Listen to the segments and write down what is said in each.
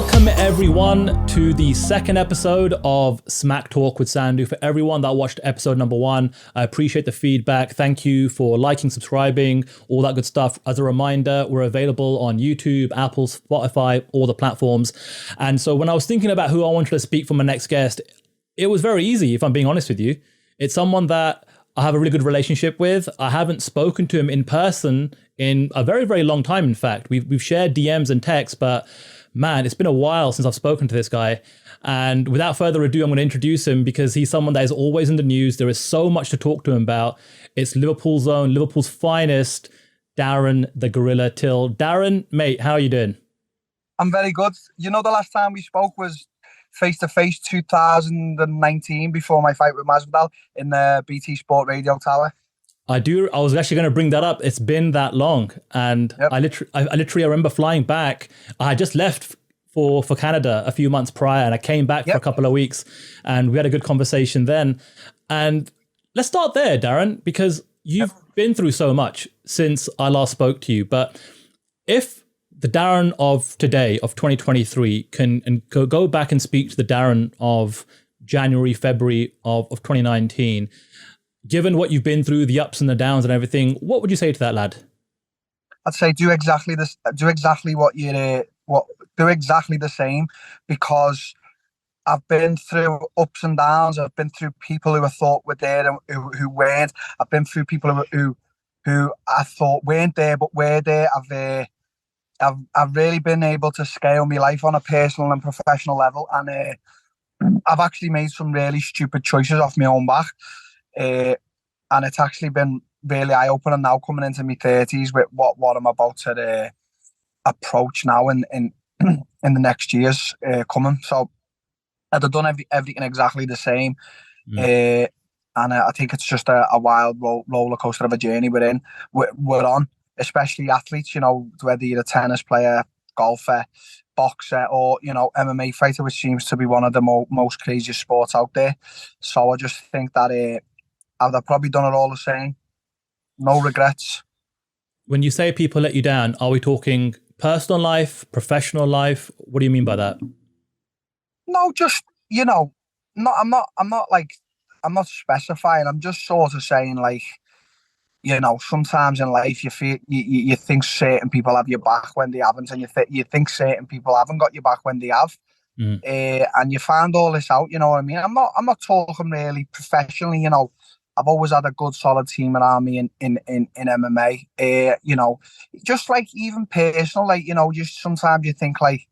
Welcome everyone to the second episode of Smack Talk with Sandhu. For everyone that watched episode number 1, I appreciate the feedback. Thank you for liking, subscribing, all that good stuff. As a reminder, we're available on YouTube, Apple, Spotify, all the platforms. And so when I was thinking about who I wanted to speak for my next guest, it was very easy, if I'm being honest with you. It's someone that I have a really good relationship with. I haven't spoken to him in person in a very, very long time. In fact, we've shared DMs and texts, but man, it's been a while since I've spoken to this guy. And without further ado, I'm going to introduce him because he's someone that is always in the news. There is so much to talk to him about. It's Liverpool's own, Liverpool's finest, Darren The Gorilla Till. Darren, mate, how are you doing? I'm very good. You know, the last time we spoke was face-to-face 2019 before my fight with Masvidal in the BT Sport Radio Tower. I was actually going to bring that up. It's been that long. And yep. I literally remember flying back. I had just left for Canada a few months prior, and I came back for a couple of weeks, and we had a good conversation then. And let's start there, Darren, because you've been through so much since I last spoke to you. But if the Darren of today, of 2023, can go back and speak to the Darren of January, February of 2019, given what you've been through, the ups and the downs and everything, what would you say to that lad? I'd say do exactly this. Do exactly do exactly the same, because I've been through ups and downs. I've been through people who I thought were there and who weren't. I've been through people who I thought weren't there but were there. I've really been able to scale my life on a personal and professional level, and I've actually made some really stupid choices off my own back. And it's actually been really eye-opening now, coming into my 30s, with what I'm about to approach now in the next years coming. So I'd have done everything exactly the same. And I think it's just a wild roller coaster of a journey we're on, especially athletes, you know, whether you're a tennis player, golfer, boxer, or, you know, MMA fighter, which seems to be one of the most craziest sports out there. So I just think that I'd have probably done it all the same. No regrets. When you say people let you down, are we talking personal life, professional life? What do you mean by that? No, just, you know, I'm not specifying. I'm just sort of saying, like, you know, sometimes in life you feel you think certain people have your back when they haven't, and you think certain people haven't got your back when they have. And you find all this out, you know what I mean? I'm not talking really professionally, you know. I've always had a good solid team around me in MMA. You know, just like even personal, like, you know, just sometimes you think like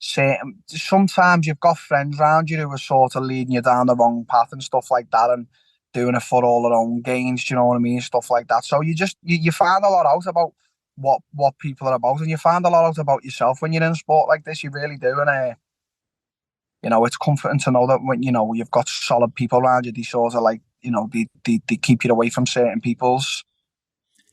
sometimes you've got friends around you who are sort of leading you down the wrong path and stuff like that, and doing it for all their own gains, do you know what I mean? Stuff like that. So you find a lot out about what people are about, and you find a lot out about yourself when you're in sport like this. You really do. And you know, it's comforting to know that when, you know, you've got solid people around you, they sort of like, you know, they keep you away from certain people's.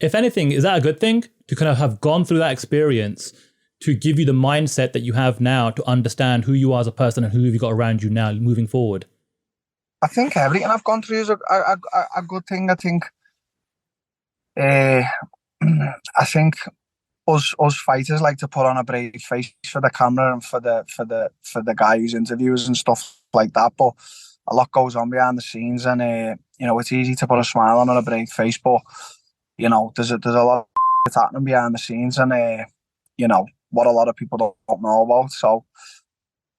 If anything, is that a good thing to kind of have gone through that experience to give you the mindset that you have now to understand who you are as a person and who you've got around you now moving forward? I think everything I've gone through is a good thing. I think I think us fighters like to put on a brave face for the camera and for the guy who's interviews and stuff like that, but a lot goes on behind the scenes, and you know, it's easy to put a smile on a brave face, but you know, there's a lot of happening behind the scenes, and you know, what a lot of people don't know about. So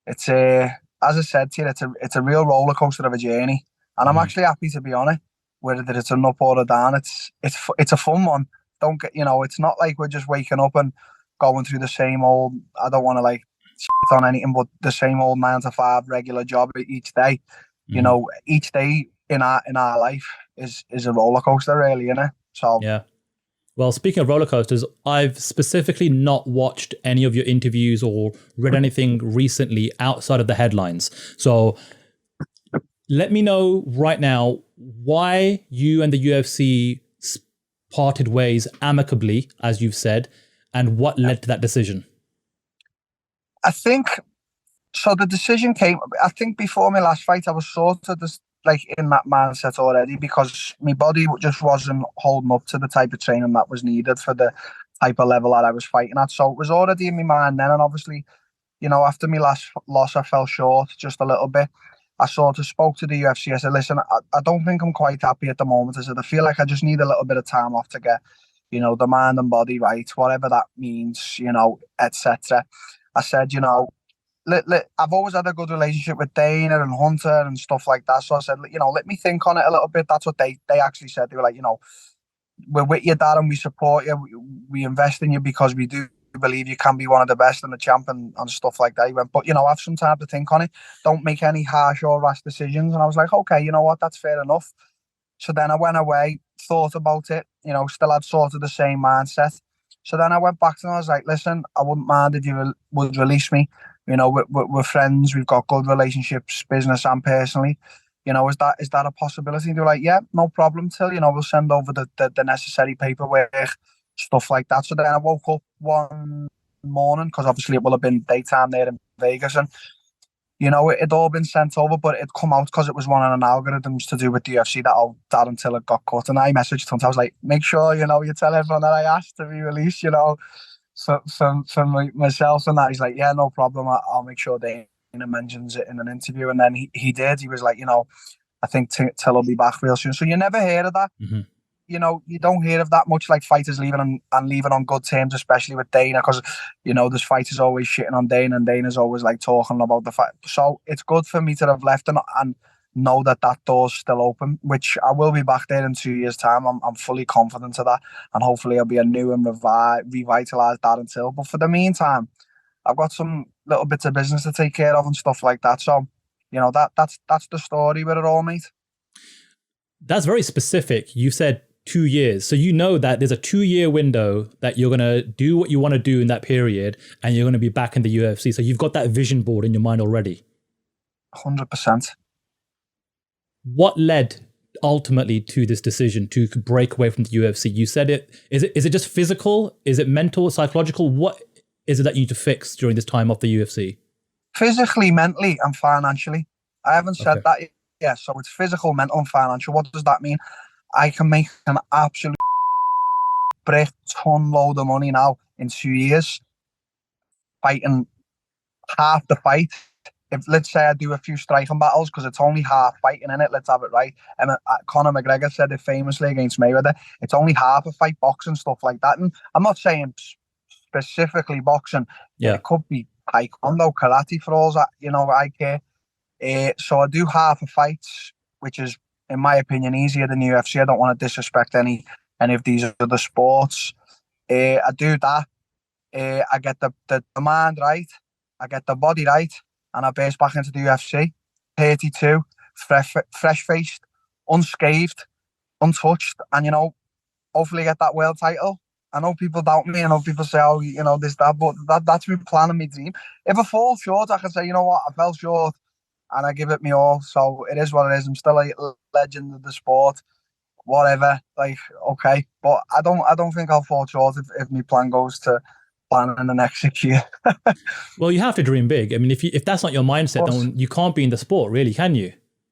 it's as I said to you, it's a real roller coaster of a journey, and I'm actually happy to be on it, whether it's an up or a down. It's a fun one. Don't get, you know, it's not like we're just waking up and going through the same old, I don't want to like shit on anything, but the same old 9 to 5 regular job each day. You know, each day in our life is a roller coaster, really, you know. So yeah. Well, speaking of roller coasters, I've specifically not watched any of your interviews or read anything recently outside of the headlines. So let me know right now why you and the UFC parted ways amicably, as you've said, and what led to that decision. I think, so the decision came, I think before my last fight, I was sort of just like in that mindset already, because my body just wasn't holding up to the type of training that was needed for the type of level that I was fighting at. So it was already in my mind then, and obviously after my last loss, I fell short just a little bit. I sort of spoke to the UFC. I said, listen, I don't think I'm quite happy at the moment. I said, I feel like I just need a little bit of time off to get, the mind and body right, whatever that means, etc. I said, I've always had a good relationship with Dana and Hunter and stuff like that. So I said, let me think on it a little bit. That's what they actually said. They were like, we're with you, Darren. We support you. We invest in you because we do believe you can be one of the best and the champ and stuff like that. He went, but have some time to think on it. Don't make any harsh or rash decisions. And I was like, okay, you know what? That's fair enough. So then I went away, thought about it, still had sort of the same mindset. So then I went back to them. I was like, listen, I wouldn't mind if you would release me. We're friends. We've got good relationships, business and personally. Is that a possibility? They were like, yeah, no problem, Till. We'll send over the necessary paperwork, stuff like that. So then I woke up one morning, because obviously it will have been daytime there in Vegas, and it had all been sent over, but it'd come out because it was one of an algorithms to do with the UFC that Darren Till had got cut. And I messaged him. I was like, make sure, you tell everyone that I asked to be released, for myself and that. He's like, yeah, no problem. I'll make sure Dana mentions it in an interview. And then he did. He was like, I think Till will be back real soon. So you never hear of that. Mm-hmm. You don't hear of that much, like fighters leaving and leaving on good terms, especially with Dana, because there's fighters always shitting on Dana, and Dana's always like talking about the fight. So it's good for me to have left and know that door's still open, which I will be back there in 2 years' time. I'm fully confident of that, and hopefully I'll be a new and revitalized Darren Till. But for the meantime, I've got some little bits of business to take care of and stuff like that. So that's the story with it all, mate. That's very specific. You said 2 years. So that there's a 2-year window that you're going to do what you want to do in that period, and you're going to be back in the UFC. So you've got that vision board in your mind already. 100%. What led ultimately to this decision to break away from the UFC? You said it. Is it just physical? Is it mental, psychological? What is it that you need to fix during this time off the UFC? Physically, mentally, and financially. I haven't said that yet. Yeah, so it's physical, mental, and financial. What does that mean? I can make an absolute brick ton load of money now in 2 years, fighting half the fight. If, let's say, I do a few striking battles, because it's only half fighting in it, let's have it right. And Conor McGregor said it famously against Mayweather, it's only half a fight, boxing, stuff like that. And I'm not saying specifically boxing. Yeah. It could be taekwondo, karate, for all that, I care. So I do half a fight, which is, in my opinion, easier than UFC. I don't want to disrespect any of these other sports. I do that. I get the mind right. I get the body right. And I burst back into the UFC. 32, fresh-faced, unscathed, untouched. And, hopefully get that world title. I know people doubt me. I know people say, oh, this, that. But that's my plan and my dream. If I fall short, I can say, you know what, I fell short. And I give it me all. So it is what it is. I'm still a legend of the sport. Whatever. Like, okay. But I don't think I'll fall short if my plan goes to plan in the next 6 years. Well, you have to dream big. I mean, if that's not your mindset, then you can't be in the sport, really, can you?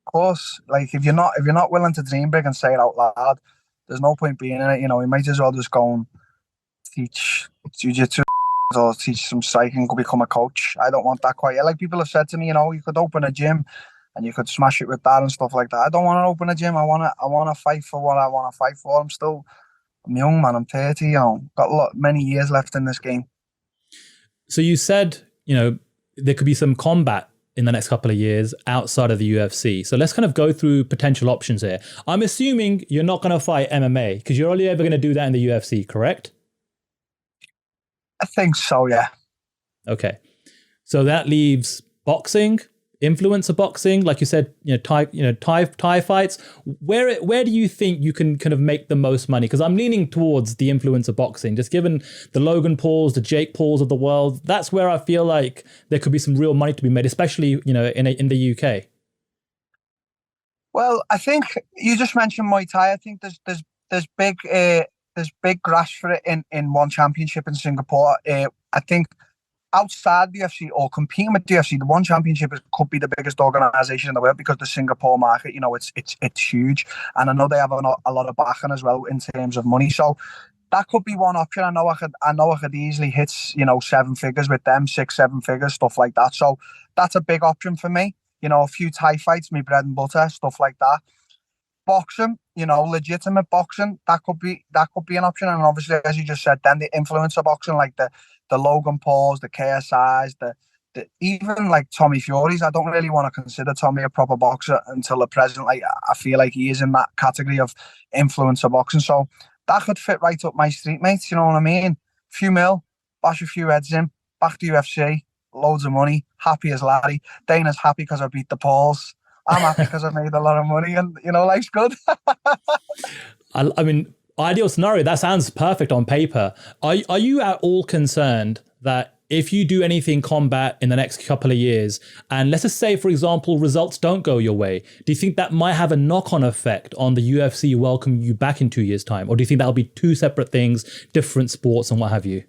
Of course. Like, if you're not willing to dream big and say it out loud, there's no point being in it. You might as well just go and teach jiu-jitsu or teach some cycling, go become a coach. I don't want that quite yet. Like people have said to me, you could open a gym and you could smash it with that and stuff like that. I don't want to open a gym. I want to fight for what I want to fight for. I'm young, man. I'm 30. Got many years left in this game. So you said, there could be some combat in the next couple of years outside of the UFC. So let's kind of go through potential options here. I'm assuming you're not going to fight MMA because you're only ever going to do that in the UFC, correct? I think so, yeah. Okay. So that leaves boxing, influencer boxing, like you said, Thai fights. Where do you think you can kind of make the most money? Because I'm leaning towards the influencer boxing, just given the Logan Pauls, the Jake Pauls of the world. That's where I feel like there could be some real money to be made, especially in the UK. Well, I think you just mentioned Muay Thai. I think there's big grass for it in one championship in Singapore. I think outside the UFC or competing with the UFC, the one championship could be the biggest organization in the world because the Singapore market, it's huge, and I know they have a lot of backing as well in terms of money. So that could be one option. I know I could easily hit, you know, 7 figures with them, 6, 7 figures, stuff like that. So that's a big option for me. You know, a few Thai fights, my bread and butter, stuff like that. Boxing, you know, legitimate boxing, that could be an option. And obviously, as you just said, then the influencer boxing, like the Logan Pauls, the KSIs, the even like Tommy Fury's. I don't really want to consider Tommy a proper boxer until the present. Like, I feel like he is in that category of influencer boxing. So that could fit right up my street, mate. You know what I mean? Few mil, bash a few heads in, back to UFC, loads of money, happy as Larry. Dana's happy because I beat the Pauls. I'm happy because I made a lot of money, and you know, life's good. I mean, ideal scenario. That sounds perfect on paper. Are you at all concerned that if you do anything combat in the next couple of years, and let's just say, for example, results don't go your way, do you think that might have a knock-on effect on the UFC welcoming you back in 2 years' time? Or do you think that'll be two separate things, different sports and what have you?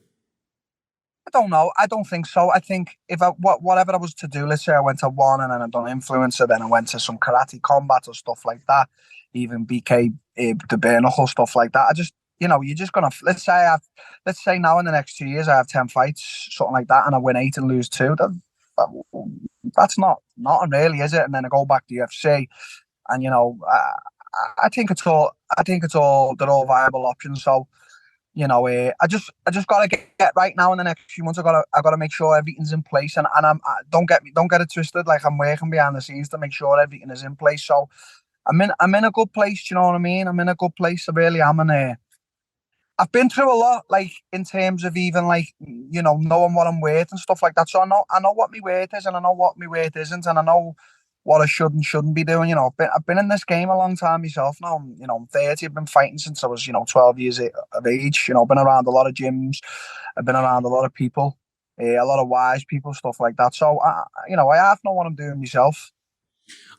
I don't know. I don't think so. I think if whatever I was to do, let's say I went to one and then I done influencer, then I went to some karate combat or stuff like that, even BK, the bare knuckle stuff like that. I just, you know, you're just gonna, let's say now in the next 2 years I have 10 fights, something like that, and I win 8 and lose 2. That's not really, is it? And then I go back to UFC, and you know, I think it's all they're all viable options. So, you know, I just gotta get right now in the next few months. I gotta make sure everything's in place, and don't get it twisted. Like, I'm working behind the scenes to make sure everything is in place. So I'm in a good place. You know what I mean? I'm in a good place. I really am, and I've been through a lot, like in terms of even like, you know, knowing what I'm worth and stuff like that. So I know what my worth is, and I know what my worth isn't, and I know what I should and shouldn't be doing. You know, I've been in this game a long time myself now. You know, I'm 30. I've been fighting since I was, you know, 12 years of age. You know, I've been around a lot of gyms. I've been around a lot of people, a lot of wise people, stuff like that. So, you know, I have know what I'm doing myself.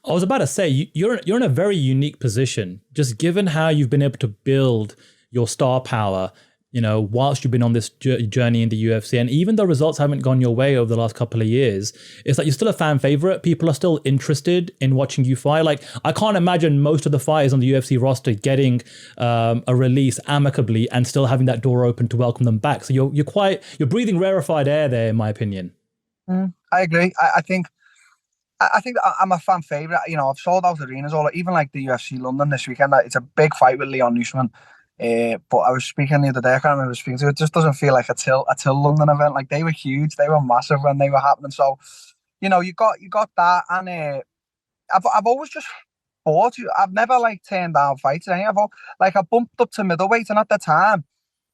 I was about to say, you're in a very unique position, just given how you've been able to build your star power, you know, whilst you've been on this journey in the UFC. And even though results haven't gone your way over the last couple of years, it's like you're still a fan favorite. People are still interested in watching you fight. Like, I can't imagine most of the fighters on the UFC roster getting a release amicably and still having that door open to welcome them back. So you're breathing rarefied air there, in my opinion. I agree. I think I'm a fan favorite. You know, I've sold out arenas, even like the UFC London this weekend. It's a big fight with Leon Usman. But I was speaking the other day, I can't remember speaking to it. Just doesn't feel like a Till London event. Like, they were huge, they were massive when they were happening. So, you know, you got that, and I've always just fought. I've never like turned down fights. I bumped up to middleweight, and at the time,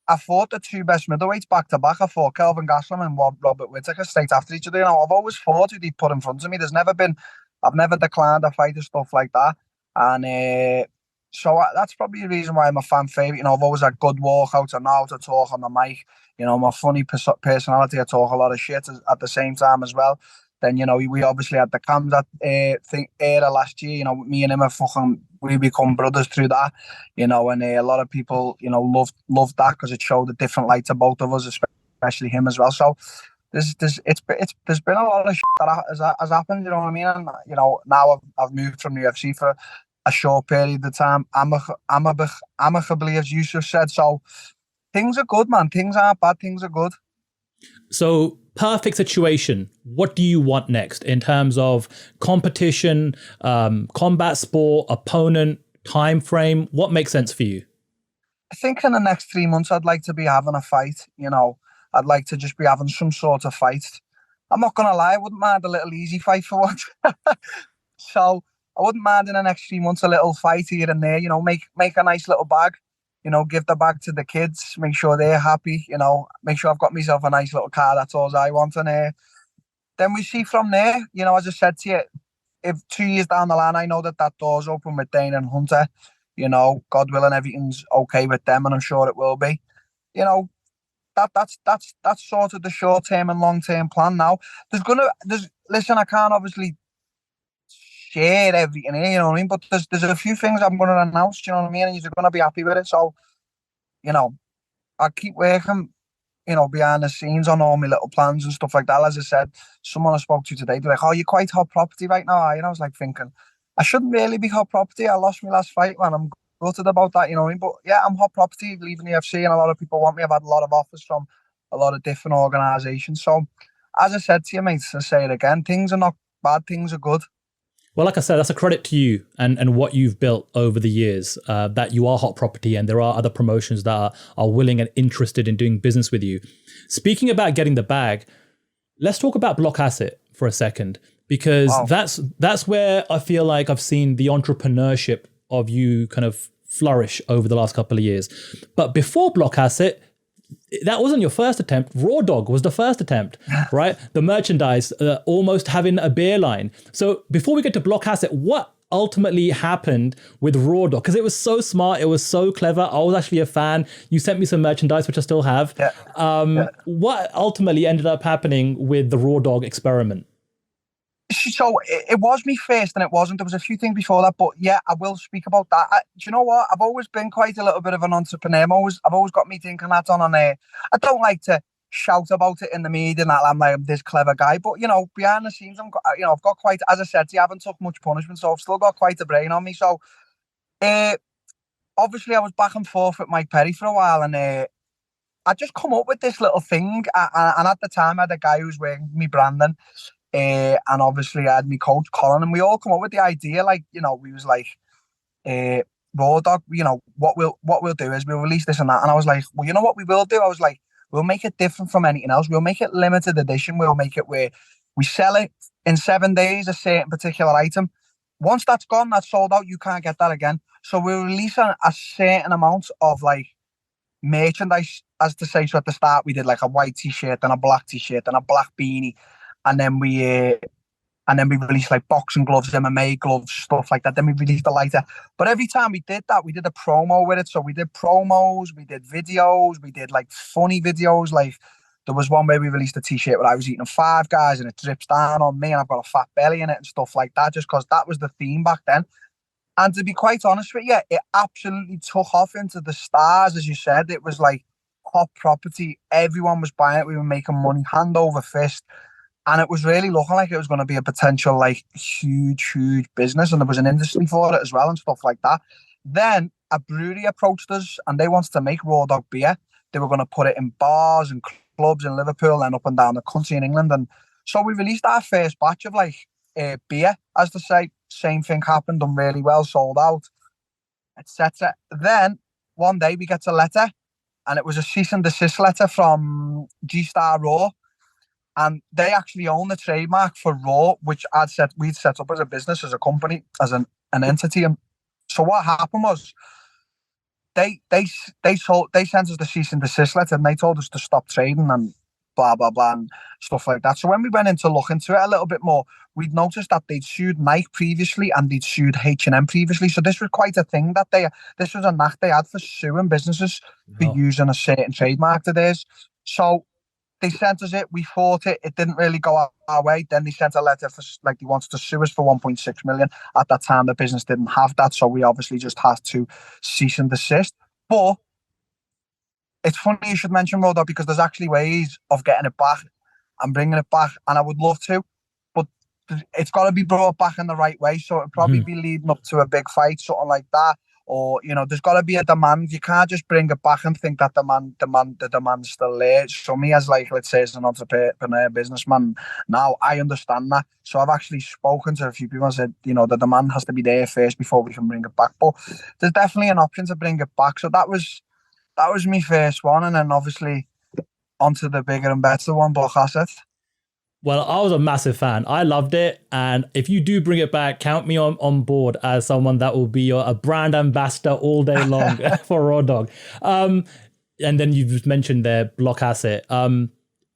I fought the 2 best middleweights back to back. I fought Kelvin Gastelum and Robert Whittaker straight after each other. You know, I've always fought who they put in front of me. I've never declined a fight or stuff like that, and so that's probably the reason why I'm a fan favorite. You know, I've always had good walkouts. I know how to talk on the mic. You know, my funny personality. I talk a lot of shit at the same time as well. Then, you know, we obviously had the Khamzat era last year. You know, me and him we become brothers through that. You know, and a lot of people, you know, loved that because it showed a different light to both of us, especially him as well. So there's been a lot of shit that has happened. You know what I mean? And, you know, now I've moved from the UFC for a short period of time, amicably, as Yusuf said. So things are good, man. Things aren't bad. Things are good. So, perfect situation. What do you want next in terms of competition, combat sport, opponent, time frame? What makes sense for you? I think in the next 3 months, I'd like to be having a fight. You know, I'd like to just be having some sort of fight. I'm not going to lie, I wouldn't mind a little easy fight for once. So I wouldn't mind in the next 3 months a little fight here and there, you know, make a nice little bag, you know, give the bag to the kids, make sure they're happy, you know, make sure I've got myself a nice little car. That's all I want. And then we see from there, you know, as I said to you, if 2 years down the line, I know that door's open with Dana and Hunter, you know, God willing, everything's okay with them, and I'm sure it will be. You know, that's sort of the short term and long term plan now. Listen, I can't obviously share everything here, you know what I mean? But there's a few things I'm going to announce, you know what I mean? And you're going to be happy with it. So, you know, I keep working, you know, behind the scenes on all my little plans and stuff like that. As I said, someone I spoke to today, they're like, "Oh, you're quite hot property right now." And I was like thinking, I shouldn't really be hot property. I lost my last fight, man. gutted about that, you know what I mean? But yeah, I'm hot property, leaving the UFC, and a lot of people want me. I've had a lot of offers from a lot of different organisations. So, as I said to you, mate, to say it again, things are not bad, things are good. Well, like I said, that's a credit to you and what you've built over the years, that you are hot property and there are other promotions that are willing and interested in doing business with you. Speaking about getting the bag, let's talk about Blockasset for a second, because Wow. that's where I feel like I've seen the entrepreneurship of you kind of flourish over the last couple of years. But before Blockasset, that wasn't your first attempt. Raw Dog was the first attempt, right? The merchandise, almost having a beer line. So before we get to Blockasset, what ultimately happened with Raw Dog? Because it was so smart, it was so clever. I was actually a fan. You sent me some merchandise, which I still have. Yeah. What ultimately ended up happening with the Raw Dog experiment? So it was me first, and it wasn't. There was a few things before that, but yeah, I will speak about that. Do you know what? I've always been quite a little bit of an entrepreneur. I've always got me thinking that on there. I don't like to shout about it in the media and that I'm like this clever guy, but you know, behind the scenes, I've got quite. As I said, I haven't took much punishment, so I've still got quite a brain on me. So, obviously, I was back and forth with Mike Perry for a while, and I just come up with this little thing. And at the time, I had a guy who was working me branding. And obviously I had my coach Colin, and we all come up with the idea, like, you know, we was like, Raw Dog, you know, what we'll do is we'll release this and that. And I was like, well, you know what we will do? I was like, we'll make it different from anything else. We'll make it limited edition. We'll make it where we sell it in 7 days, a certain particular item. Once that's gone, that's sold out, you can't get that again. So we'll release a certain amount of like merchandise, as to say. So at the start we did like a white t-shirt and a black t-shirt and a black beanie, and then we released like boxing gloves, MMA gloves, stuff like that. Then we released the lighter. But every time we did that, we did a promo with it. So we did promos, we did videos, we did like funny videos. Like there was one where we released a t-shirt where I was eating Five Guys and it drips down on me and I've got a fat belly in it and stuff like that, just because that was the theme back then. And to be quite honest with you, it absolutely took off into the stars, as you said. It was like hot property. Everyone was buying it. We were making money hand over fist. And it was really looking like it was going to be a potential, like, huge business. And there was an industry for it as well and stuff like that. Then a brewery approached us and they wanted to make Raw Dog beer. They were going to put it in bars and clubs in Liverpool and up and down the country in England. And so we released our first batch of, like, beer, as to say. Same thing happened, done really well, sold out, etc. Then one day we get a letter, and it was a cease and desist letter from G-Star Raw. And they actually own the trademark for Raw, which we'd set up as a business, as a company, as an entity. And so what happened was they sent us the cease and desist letter, and they told us to stop trading and blah blah blah and stuff like that. So when we went in to look into it a little bit more, we'd noticed that they'd sued Nike previously and they'd sued H&M previously. So this was quite a thing that this was a knack they had for suing businesses for using a certain trademark of theirs. So they sent us it, we fought it, it didn't really go our way. Then they sent a letter for, like, they wanted to sue us for 1.6 million. At that time, the business didn't have that, so we obviously just had to cease and desist. But it's funny you should mention Rodo, because there's actually ways of getting it back and bringing it back, and I would love to, but it's got to be brought back in the right way. So it'd probably be leading up to a big fight, something like that. Or, you know, there's got to be a demand. You can't just bring it back and think that the demand's still there. So me, as, like, let's say, as an entrepreneur, businessman, now I understand that. So I've actually spoken to a few people and said, you know, the demand has to be there first before we can bring it back. But there's definitely an option to bring it back. So that was my first one. And then obviously onto the bigger and better one, Blockasset. Well, I was a massive fan. I loved it. And if you do bring it back, count me on board as someone that will be a brand ambassador all day long for Raw Dog. And then you just mentioned there Blockasset.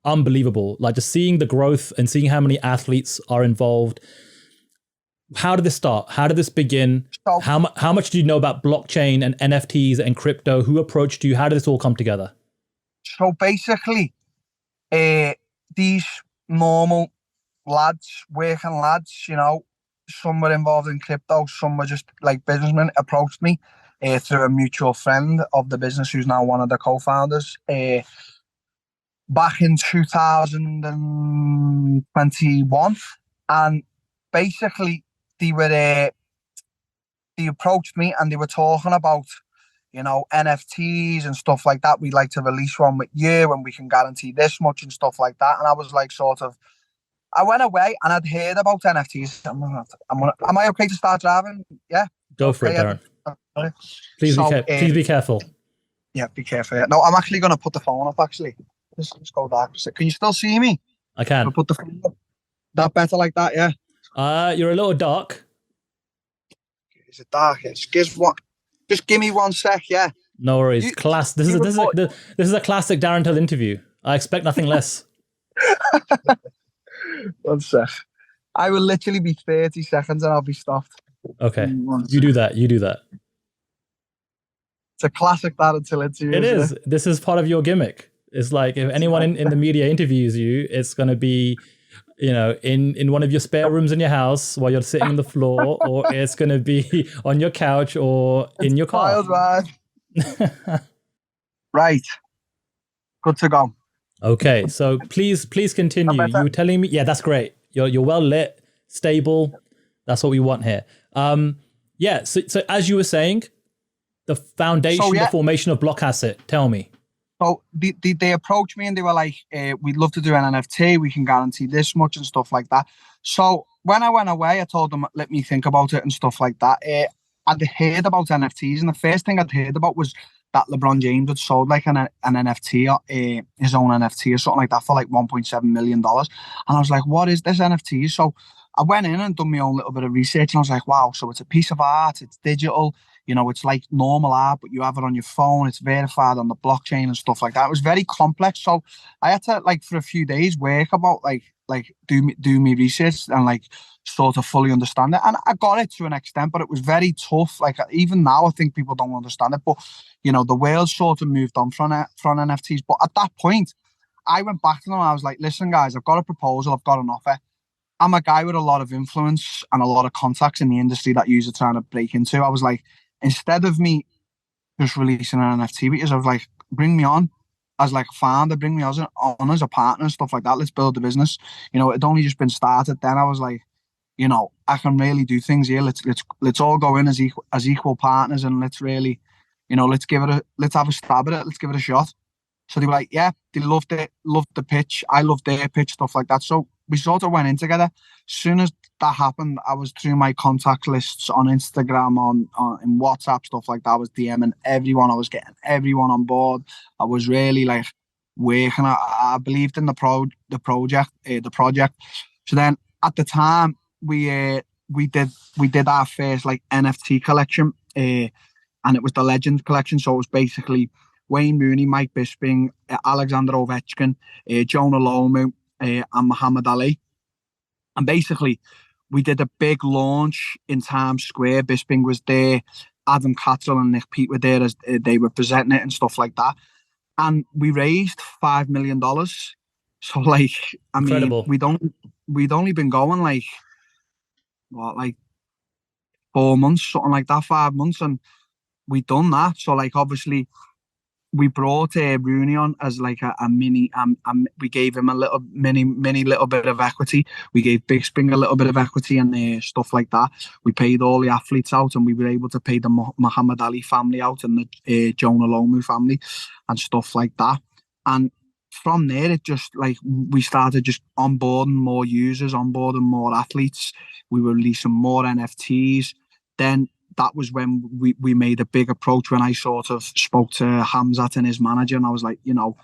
Unbelievable. Like, just seeing the growth and seeing how many athletes are involved. How did this start? How did this begin? How much do you know about blockchain and NFTs and crypto? Who approached you? How did this all come together? So basically, these normal lads, working lads, you know, some were involved in crypto, some were just like businessmen, approached me through a mutual friend of the business who's now one of the co-founders back in 2021. And basically they they approached me and they were talking about, you know, NFTs and stuff like that. We'd like to release one with you and we can guarantee this much and stuff like that. And I was like, sort of, I went away and I'd heard about NFTs. Am I okay to start driving? Yeah. Go for it, Darren. Okay. Please be careful. Yeah, be careful. Yeah. No, I'm actually going to put the phone up, actually. Just go dark. Can you still see me? I can. I'll put the phone up. That better like that, yeah? You're a little dark. Is it dark? Just give me 1 sec, yeah? No worries. This is a classic Darren Till interview. I expect nothing less. 1 sec. I will literally be 30 seconds and I'll be stopped. Okay. You do that. It's a classic Darren Till interview. It is. This is part of your gimmick. It's like if anyone in the media interviews you, it's going to be, you know, in one of your spare rooms in your house while you're sitting on the floor, or it's going to be on your couch or in your car. Right. Good to go. Okay, so please continue. You were telling me, yeah, that's great. You're well lit, stable. That's what we want here. Yeah. So as you were saying, the foundation, the formation of Blockasset. Tell me. So they approached me and they were like, "We'd love to do an NFT. We can guarantee this much and stuff like that." So when I went away, I told them, "Let me think about it and stuff like that." I'd heard about NFTs, and the first thing I'd heard about was that LeBron James had sold like an NFT, his own NFT or something like that for like $1.7 million. And I was like, what is this NFT? So I went in and done my own little bit of research and I was like, wow, so it's a piece of art, it's digital, you know, it's like normal art, but you have it on your phone, it's verified on the blockchain and stuff like that. It was very complex. So I had to, like, for a few days work about like do me research and like sort of fully understand it. And I got it to an extent, but it was very tough. Like even now, I think people don't understand it, but you know, the world sort of moved on from NFTs. But at that point, I went back to them and I was like, listen, guys, I've got a proposal, I've got an offer. I'm a guy with a lot of influence and a lot of contacts in the industry that you're trying to break into. I was like, instead of me just releasing an NFT, because I was like, bring me on as like a founder, bring me on as a partner and stuff like that. Let's build the business. You know, it'd only just been started. Then I was like, you know, I can really do things here. Let's all go in as equal partners and let's really, you know, let's have a stab at it. Let's give it a shot. So they were like, yeah, they loved it, loved the pitch. I loved their pitch, stuff like that. So we sort of went in together. As soon as that happened, I was through my contact lists on Instagram, on in WhatsApp, stuff like that. I was DMing everyone. I was getting everyone on board. I was really like working. I believed in the project. So then at the time, we did our first like NFT collection, and it was the Legend collection. So it was basically Wayne Rooney, Mike Bisping, Alexander Ovechkin, Jonah Lomu, and Muhammad Ali. And basically, we did a big launch in Times Square. Bisping was there, Adam Cattrall and Nick Pete were there as they were presenting it and stuff like that. And we raised $5 million. So like, I Incredible. mean, we'd only been going like 4 months, something like that, 5 months, and we'd done that. So like, obviously, we brought Rooney on as like a mini. We gave him a little mini little bit of equity. We gave Bisping a little bit of equity and stuff like that. We paid all the athletes out, and we were able to pay the Muhammad Ali family out and the Jonah Lomu family and stuff like that. And from there, it just like we started just onboarding more users, onboarding more athletes. We were releasing more NFTs. Then that was when we made a big approach, when I sort of spoke to Khamzat and his manager, and I was like, you know,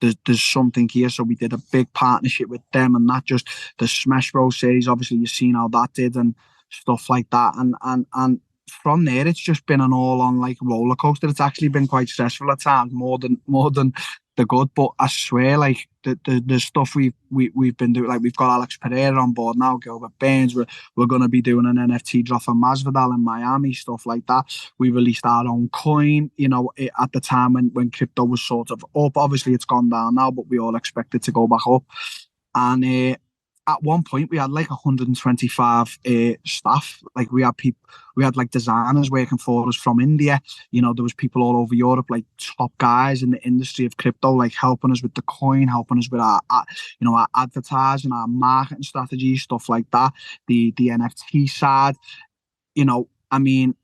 there's something here. So we did a big partnership with them, and not just the Smash Bros series. Obviously, you've seen how that did and stuff like that. And from there, it's just been an all-on like roller coaster. It's actually been quite stressful at times, more than the good. But I swear, like the stuff we've been doing, like we've got Alex Pereira on board now, Gilbert Burns. We're going to be doing an NFT drop for Masvidal in Miami, stuff like that. We released our own coin, you know, at the time when crypto was sort of up. Obviously, it's gone down now, but we all expect it to go back up. And at one point, we had like 125 staff. Like we had like designers working for us from India. You know, there was people all over Europe, like top guys in the industry of crypto, like helping us with the coin, helping us with our advertising, our marketing strategy, stuff like that. The NFT side, you know, I mean,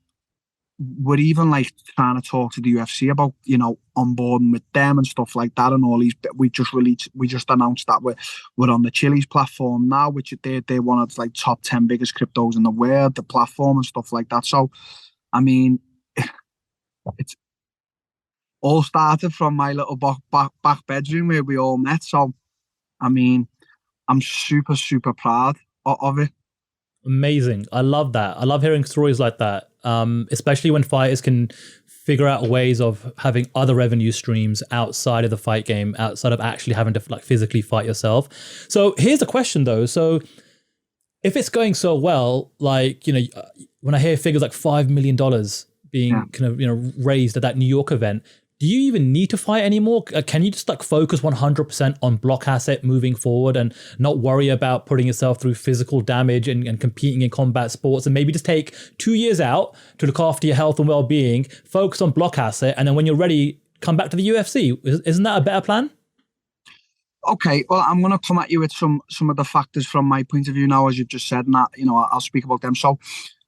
we're even like trying to talk to the UFC about, you know, onboarding with them and stuff like that. And all these, we just announced that we're on the Chili's platform now, which they're one of like top 10 biggest cryptos in the world, the platform and stuff like that. So, I mean, it's all started from my little back bedroom where we all met. So, I mean, I'm super, super proud of it. Amazing. I love that. I love hearing stories like that, especially when fighters can figure out ways of having other revenue streams outside of the fight game, outside of actually having to like physically fight yourself. So here's the question though. So if it's going so well, like, you know, when I hear figures like $5 million being kind of, you know, raised at that New York event, do you even need to fight anymore? Can you just like focus 100% on Blockasset moving forward and not worry about putting yourself through physical damage and competing in combat sports, and maybe just take 2 years out to look after your health and well-being, focus on Blockasset, and then when you're ready, come back to the UFC? Isn't that a better plan? Okay, well, I'm going to come at you with some of the factors from my point of view now, as you've just said, and that, you know, I'll speak about them. So,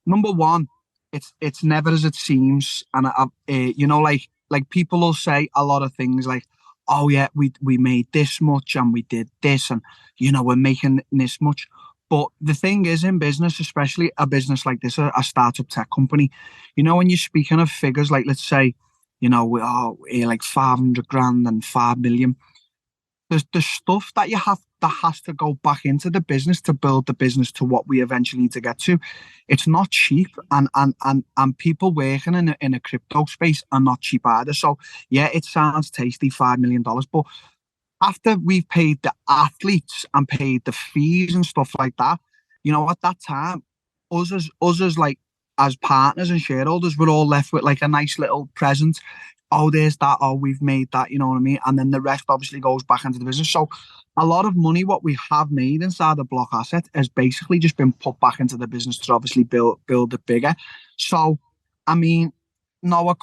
number one, it's never as it seems, and you know, like people will say a lot of things like, oh yeah, we made this much and we did this, and you know, we're making this much. But the thing is, in business, especially a business like this, a startup tech company, you know, when you're speaking of figures like, let's say, you know, we're like 500 grand and 5 million. There's the stuff that has to go back into the business to build the business to what we eventually need to get to. It's not cheap, and people working in a crypto space are not cheap either. So yeah, it sounds tasty, $5 million, but after we've paid the athletes and paid the fees and stuff like that, you know, at that time, us as like as partners and shareholders, we're all left with like a nice little present. Oh, there's that. Oh, we've made that. You know what I mean? And then the rest obviously goes back into the business. So a lot of money, what we have made inside the Blockasset, has basically just been put back into the business to obviously build it bigger. So, I mean, no, I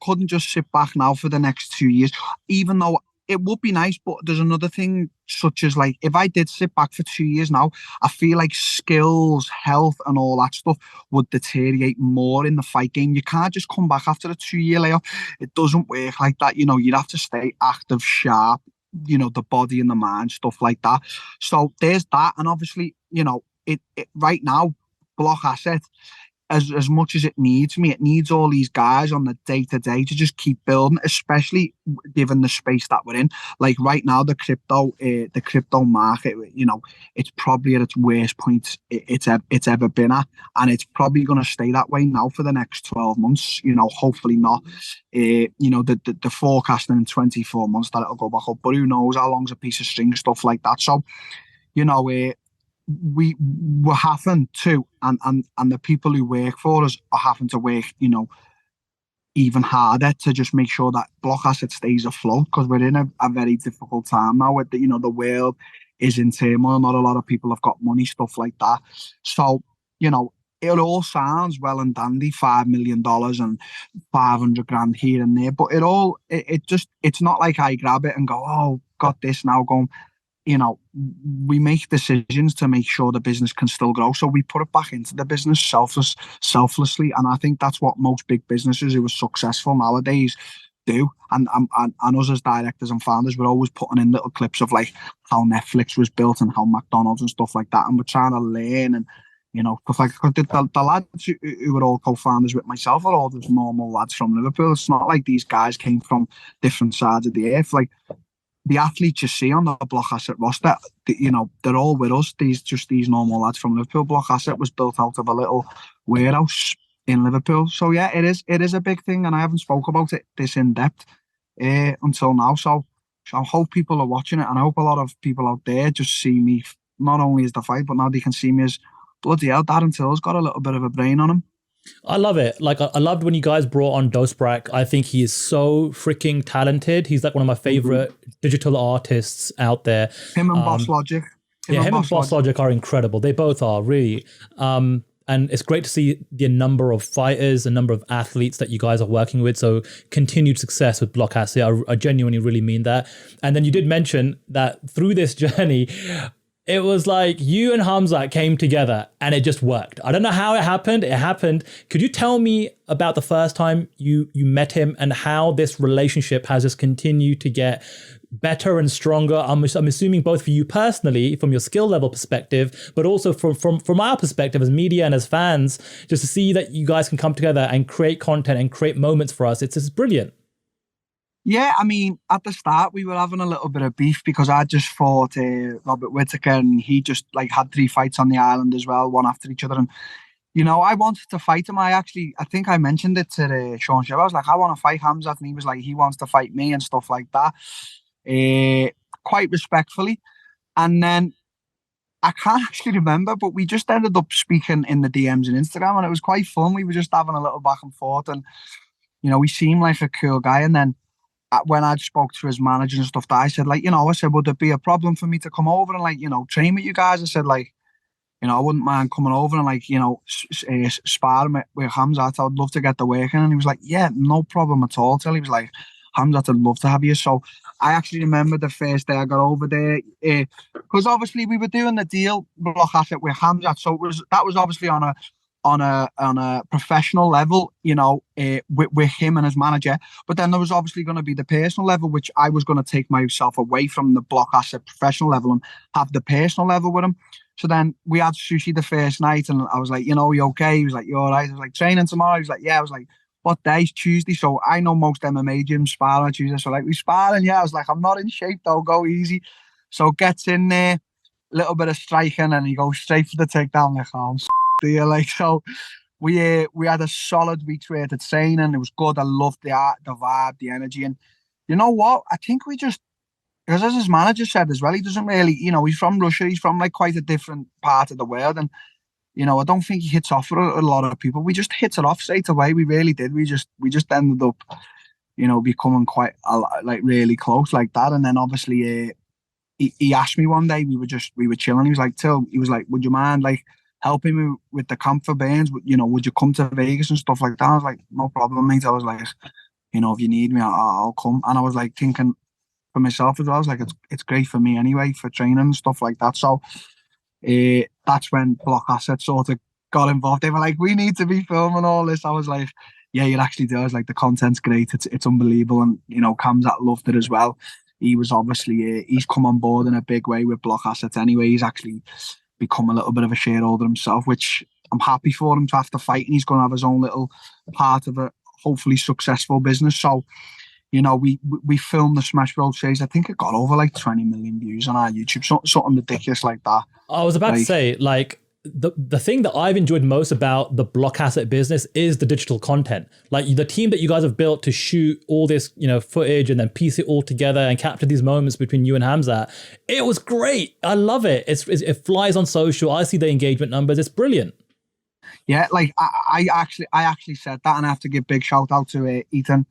couldn't just sit back now for the next 2 years, even though it would be nice. But there's another thing, such as like, if I did sit back for 2 years now, I feel like skills, health and all that stuff would deteriorate more in the fight game. You can't just come back after a 2-year layoff. It doesn't work like that. You know, you'd have to stay active, sharp, you know, the body and the mind, stuff like that. So there's that. And obviously, you know, it right now, Blockasset, as much as it needs me, it needs all these guys on the day-to-day to just keep building, especially given the space that we're in. Like right now, the crypto market, you know, it's probably at its worst point it's ever been at, and it's probably going to stay that way now for the next 12 months. You know, hopefully not. You know, the forecasting in 24 months that it'll go back up, but who knows how long's a piece of string, stuff like that. So, you know, we're having to, and the people who work for us are having to work, you know, even harder to just make sure that Blockasset stays afloat, because we're in a very difficult time now with you know, the world is in turmoil, not a lot of people have got money, stuff like that. So, you know, it all sounds well and dandy, $5 million and 500 grand here and there, but it's not like I grab it and go, oh, got this now, going. You know, we make decisions to make sure the business can still grow. So we put it back into the business selflessly. And I think that's what most big businesses who are successful nowadays do. And us as directors and founders, we're always putting in little clips of like how Netflix was built and how McDonald's and stuff like that. And we're trying to learn, and, you know, because like the lads who were all co-founders with myself are all just normal lads from Liverpool. It's not like these guys came from different sides of the earth. Like, the athletes you see on the Blockasset roster, you know, they're all with us. These normal lads from Liverpool. Blockasset was built out of a little warehouse in Liverpool. So yeah, it is a big thing, and I haven't spoke about it this in depth until now. So I hope people are watching it, and I hope a lot of people out there just see me not only as the fight, but now they can see me as, bloody hell, Darren Till's got a little bit of a brain on him. I love it. Like, I loved when you guys brought on Dostbrak. I think he is so freaking talented. He's like one of my favorite digital artists out there. Him and Boss Logic. Him and Boss Logic are incredible. They both are, really. And it's great to see the number of fighters, the number of athletes that you guys are working with. So continued success with Blockasset. I genuinely really mean that. And then you did mention that through this journey, It was like you and Khamzat came together and it just worked. I don't know how it happened. It happened. Could you tell me about the first time you met him and how this relationship has just continued to get better and stronger? I'm assuming both for you personally, from your skill level perspective, but also from our perspective as media and as fans, just to see that you guys can come together and create content and create moments for us. It's just brilliant. Yeah, I mean, at the start we were having a little bit of beef because I just fought Robert Whittaker, and he just like had 3 fights on the island as well, one after each other. And I wanted to fight him. I think I mentioned it to Sean Shiver. I was like, I want to fight Khamzat, and he was like, he wants to fight me and stuff like that, quite respectfully. And then I can't actually remember, but we just ended up speaking in the DMs and Instagram, and it was quite fun. We were just having a little back and forth, and he seemed like a cool guy. And then when I spoke to his manager and stuff, that I said, like, I said, would it be a problem for me to come over and like, train with you guys? I said, like, I wouldn't mind coming over and like, sparring with Khamzat. I would love to get the work in. And he was like, yeah, no problem at all. Till he was like, Khamzat, I'd love to have you. So I actually remember the first day I got over there, because obviously we were doing the deal Blockasset with Khamzat. So that was obviously on a professional level, with him and his manager. But then there was obviously going to be the personal level, which I was going to take myself away from the Blockasset professional level and have the personal level with him. So then we had sushi the first night, and I was like, you okay? He was like, you all right? I was like, training tomorrow? He was like, yeah. I was like, what day's Tuesday? So I know most MMA gyms spar on Tuesday. So like, we sparring? Yeah. I was like, I'm not in shape though, go easy. So gets in there, little bit of striking, and he goes straight for the takedown. Like, oh, like, so we had a solid week's worth of training. It was good. I loved the art, the vibe, the energy. And you know what? I think we just, because as his manager said as well, he doesn't really, he's from Russia. He's from like quite a different part of the world. And, I don't think he hits off with a lot of people. We just hit it off straight away. We really did. We just ended up, becoming quite like really close like that. And then obviously he asked me one day, we were chilling. He was like, Till, he was like, would you mind like helping me with the camp for Burns? Would you come to Vegas and stuff like that? I was like, no problem, mate. I was like, if you need me, I'll come. And I was like thinking for myself as well, I was like, it's great for me anyway, for training and stuff like that. So that's when Blockasset sort of got involved. They were like, we need to be filming all this. I was like, yeah, it actually does. Like, the content's great. It's unbelievable. And, Khamzat loved it as well. He was obviously, he's come on board in a big way with Blockasset anyway. He's actually become a little bit of a shareholder himself, which I'm happy for him to have to fight. And he's going to have his own little part of a hopefully successful business. So, we filmed the Smash Bros. Chase. I think it got over like 20 million views on our YouTube, something ridiculous like that. I was about to say, like, the thing that I've enjoyed most about the Blockasset business is the digital content. Like, the team that you guys have built to shoot all this, footage and then piece it all together and capture these moments between you and Khamzat. It was great. I love it. It flies on social. I see the engagement numbers. It's brilliant. Yeah, like I actually said that, and I have to give big shout out to Ethan,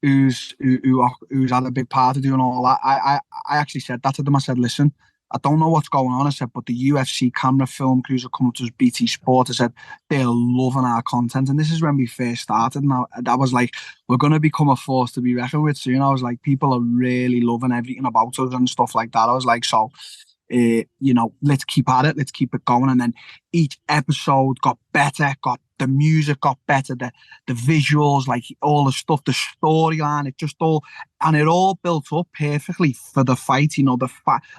who's had a big part of doing all that. I actually said that to them. I said, listen, I don't know what's going on. I said, but the UFC camera film crews are coming to us, BT Sport. I said, they're loving our content. And this is when we first started. And I was like, we're going to become a force to be reckoned with soon. I was like, people are really loving everything about us and stuff like that. I was like, so, let's keep at it. Let's keep it going. And then each episode got better, the music got better, the visuals, like all the stuff, the storyline, it all built up perfectly for the fight,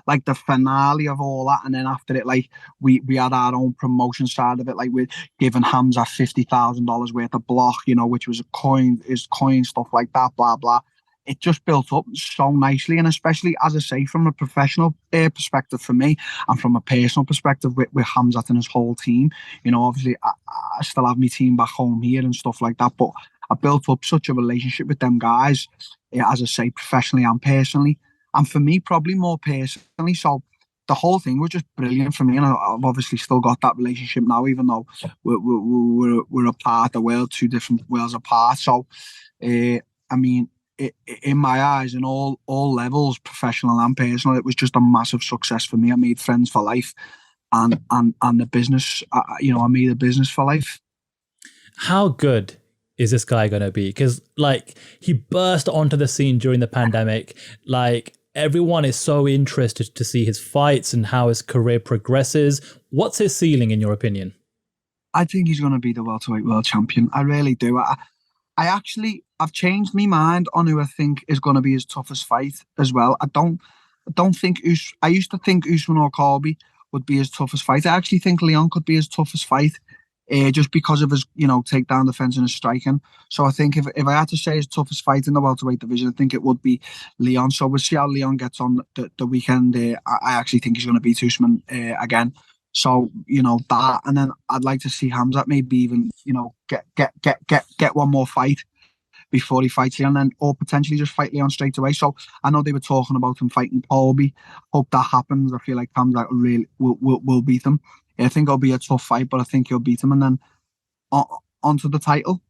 like the finale of all that. And then after it, like we had our own promotion side of it, like we're giving Khamzat $50,000 worth of block, which was coin stuff like that, blah blah. It just built up so nicely, and especially, as I say, from a professional perspective for me, and from a personal perspective with Khamzat and his whole team. Obviously, I still have my team back home here and stuff like that, but I built up such a relationship with them guys, as I say, professionally and personally, and for me, probably more personally. So the whole thing was just brilliant for me, and I've obviously still got that relationship now, even though we're apart of the world, 2 different worlds apart. So, I mean, in my eyes, in all levels, professional and personal, it was just a massive success for me. I made friends for life, and the business, I made a business for life. How good is this guy going to be? Because, like, he burst onto the scene during the pandemic. Like, everyone is so interested to see his fights and how his career progresses. What's his ceiling, in your opinion? I think he's going to be the welterweight world champion. I really do. I've changed my mind on who I think is going to be his toughest fight as well. I don't think I used to think Usman or Colby would be his toughest fight. I actually think Leon could be his toughest fight, just because of his, takedown defense and his striking. So I think if I had to say his toughest fight in the welterweight division, I think it would be Leon. So we'll see how Leon gets on the weekend. I actually think he's going to beat Usman again. So that, and then I'd like to see Khamzat maybe even get one more fight before he fights Leon, and or potentially just fight Leon straight away. So I know they were talking about him fighting Colby. Hope that happens. I feel like Khamzat really will beat him. I think it'll be a tough fight, but I think he'll beat him, and then onto the title.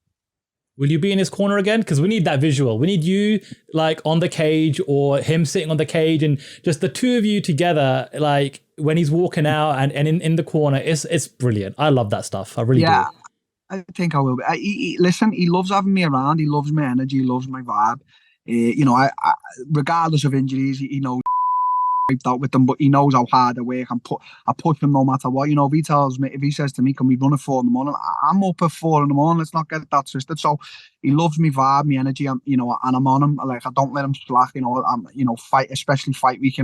Will you be in his corner again? Because we need that visual. We need you like on the cage or him sitting on the cage and just the two of you together, like when he's walking out and in the corner. It's brilliant. I love that stuff. I really do. I think I will be. Listen, he loves having me around. He loves my energy. He loves my vibe. I regardless of injuries, he knows out with them, but he knows how hard I work. I push him no matter what. If he says to me, "Can we run at 4 in the morning?" I'm up at 4 in the morning. Let's not get that twisted. So he loves me vibe, my energy. And I'm on him. Like, I don't let him slack. Fight, especially fight week.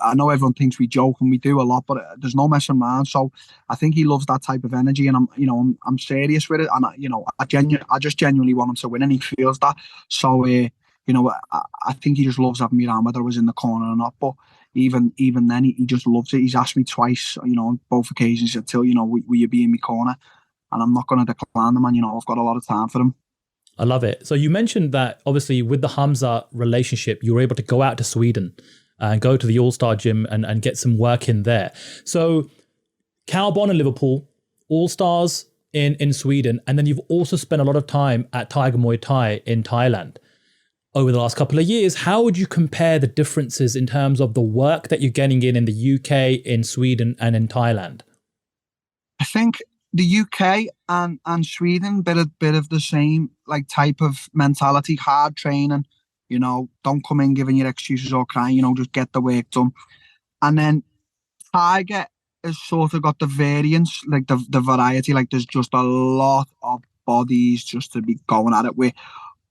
I know everyone thinks we joke and we do a lot, but there's no messing around. So I think he loves that type of energy, and I'm serious with it, and I just genuinely want him to win, and he feels that. So I think he just loves having me around, whether I was in the corner or not. But even then, he just loves it. He's asked me twice, on both occasions. He said, "Till, will you be in my corner?" And I'm not going to decline them, and I've got a lot of time for him. I love it. So you mentioned that obviously with the Khamzat relationship, you were able to go out to Sweden and go to the All-Star gym and get some work in there. So Calbon in Liverpool, All-Stars in Sweden, and then you've also spent a lot of time at Tiger Muay Thai in Thailand. Over the last couple of years, how would you compare the differences in terms of the work that you're getting in the UK, in Sweden, and in Thailand? I think the UK and Sweden, bit of the same like type of mentality, hard training. Don't come in giving your excuses or crying, just get the work done. And then Tiger has sort of got the variance, like the variety, like there's just a lot of bodies just to be going at it with.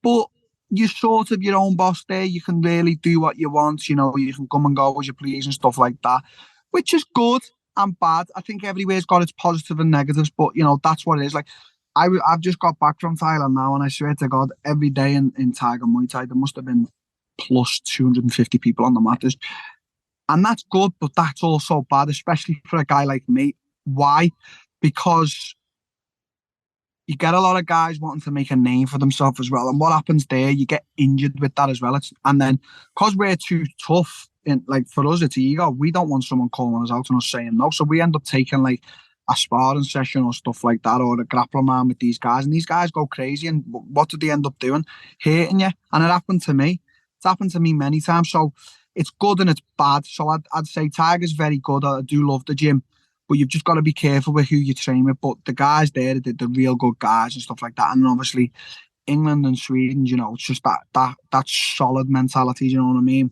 But you're sort of your own boss there. You can really do what you want, you can come and go as you please and stuff like that, which is good and bad. I think everywhere's got its positive and negatives, but that's what it is. Like, I've just got back from Thailand now, and I swear to God, every day in Tiger Muay Thai, there must have been plus 250 people on the mat. And that's good, but that's also bad, especially for a guy like me. Why? Because you get a lot of guys wanting to make a name for themselves as well. And what happens there, you get injured with that as well. And then, because we're too tough, for us, it's ego. We don't want someone calling us out and us saying no. So we end up taking like a sparring session or stuff like that, or a grappling man with these guys, and these guys go crazy. And what do they end up doing? Hating you. And it happened to me. It's happened to me many times. So it's good and it's bad. So I'd say Tiger's very good. I do love the gym, but you've just got to be careful with who you train with. But the guys there, the real good guys and stuff like that. And obviously England and Sweden, it's just that solid mentality. You know what I mean?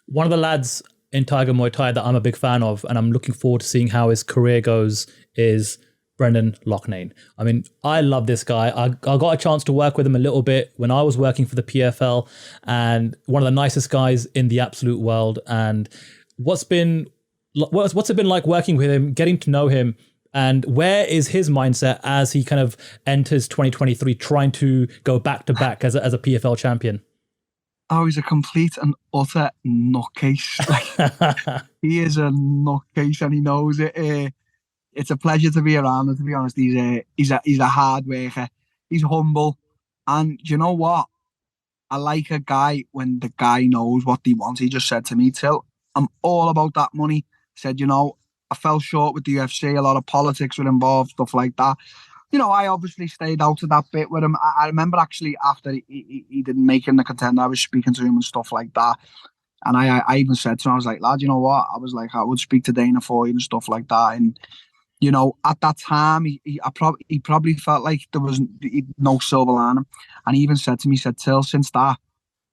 One of the lads in Tiger Muay Thai that I'm a big fan of, and I'm looking forward to seeing how his career goes, is Brendan Loughnane. I mean, I love this guy. I got a chance to work with him a little bit when I was working for the PFL, and one of the nicest guys in the absolute world. And what's it been like working with him, getting to know him, and where is his mindset as he kind of enters 2023, trying to go back to back as a PFL champion? Oh, he's a complete and utter nutcase. He is a nutcase, and he knows it. It's a pleasure to be around him, to be honest. He's a hard worker. He's humble. And you know what? I like a guy when the guy knows what he wants. He just said to me, "Till, I'm all about that money." He said, I fell short with the UFC. A lot of politics were involved, stuff like that. I obviously stayed out of that bit with him. I remember actually after he didn't make it in the contender, I was speaking to him and stuff like that. And I even said to him, I was like, "Lad, you know what?" I was like, "I would speak to Dana for you and stuff like that." And, at that time, he probably felt like there was no silver lining. And he even said to me, he said, "Till, since that,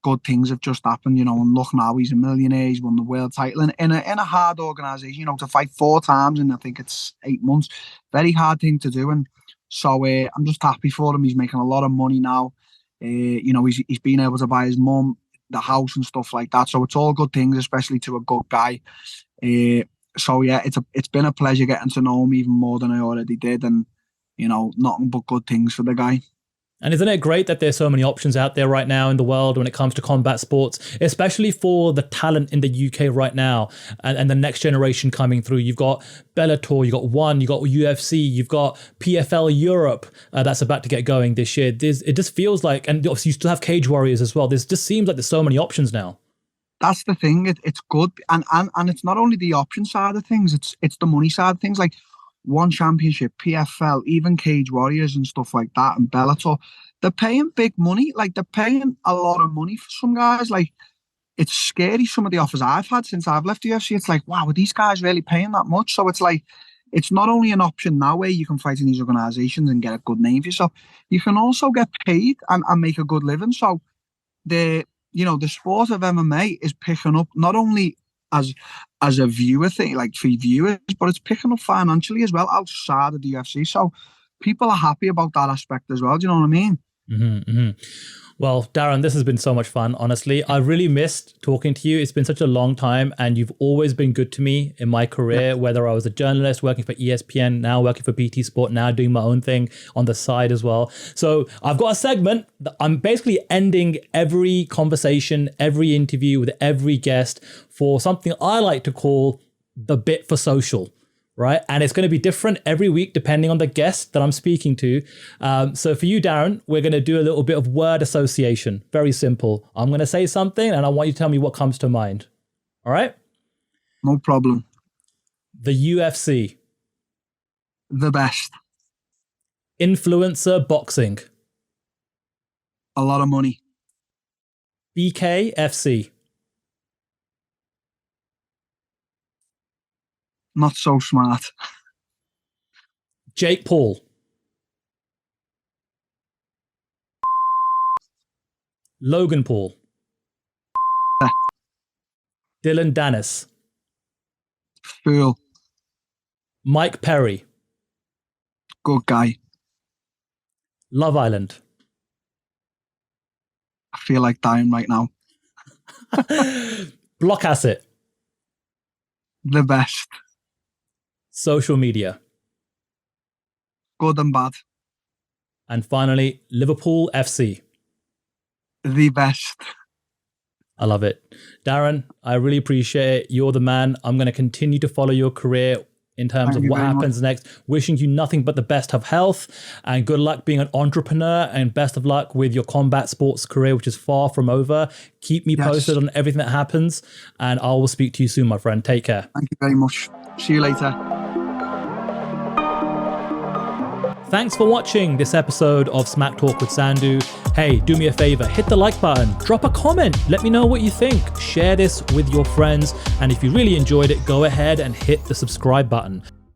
good things have just happened, you know, and look now, he's a millionaire, he's won the world title in a hard organisation, you know, to fight 4 times in I think it's 8 months, very hard thing to do. And so I'm just happy for him. He's making a lot of money now. You know, he's been able to buy his mum the house and stuff like that. So it's all good things, especially to a good guy. So yeah, it's been a pleasure getting to know him even more than I already did, and you know, nothing but good things for the guy. And isn't it great that there's so many options out there right now in the world when it comes to combat sports, especially for the talent in the UK right now and the next generation coming through? You've got Bellator, you've got ONE, you've got UFC, you've got PFL Europe that's about to get going this year. It just feels like, and obviously you still have Cage Warriors as well. This just seems like there's so many options now. That's the thing. It's good. And it's not only the option side of things, it's the money side of things. Like ONE Championship, PFL, even Cage Warriors and stuff like that, and Bellator, they're paying big money. Like, they're paying a lot of money for some guys. Like, it's scary, some of the offers I've had since I've left the UFC. It's like, wow, are these guys really paying that much? So it's like, it's not only an option now where you can fight in these organizations and get a good name for yourself, you can also get paid and make a good living. So the sport of MMA is picking up not only as a viewer thing, like for viewers, but it's picking up financially as well outside of the UFC. So people are happy about that aspect as well. Do you know what I mean? Mm-hmm, mm-hmm. Well, Darren, this has been so much fun, honestly. I really missed talking to you. It's been such a long time, and you've always been good to me in my career, whether I was a journalist working for ESPN, now working for BT Sport, now doing my own thing on the side as well. So I've got a segment that I'm basically ending every conversation, every interview with every guest for something I like to call the bit for social. Right. And it's going to be different every week depending on the guest that I'm speaking to. So for you, Darren, we're going to do a little bit of word association. Very simple. I'm going to say something and I want you to tell me what comes to mind. All right. No problem. The UFC. The best. Influencer boxing. A lot of money. BKFC. Not so smart. Jake Paul. Logan Paul. Dylan Dennis. Fool. Mike Perry. Good guy. Love Island. I feel like dying right now. Blockasset. The best. Social media. Good and bad. And finally, Liverpool FC. The best. I love it. Darren, I really appreciate it. You're the man. I'm going to continue to follow your career in terms of what happens next. Wishing you nothing but the best of health and good luck being an entrepreneur, and best of luck with your combat sports career, which is far from over. Keep me posted on everything that happens, and I will speak to you soon, my friend. Take care. Thank you very much. See you later. Thanks for watching this episode of Smack Talk with Sandhu. Hey, do me a favor, hit the like button, drop a comment, let me know what you think, share this with your friends, and if you really enjoyed it, go ahead and hit the subscribe button.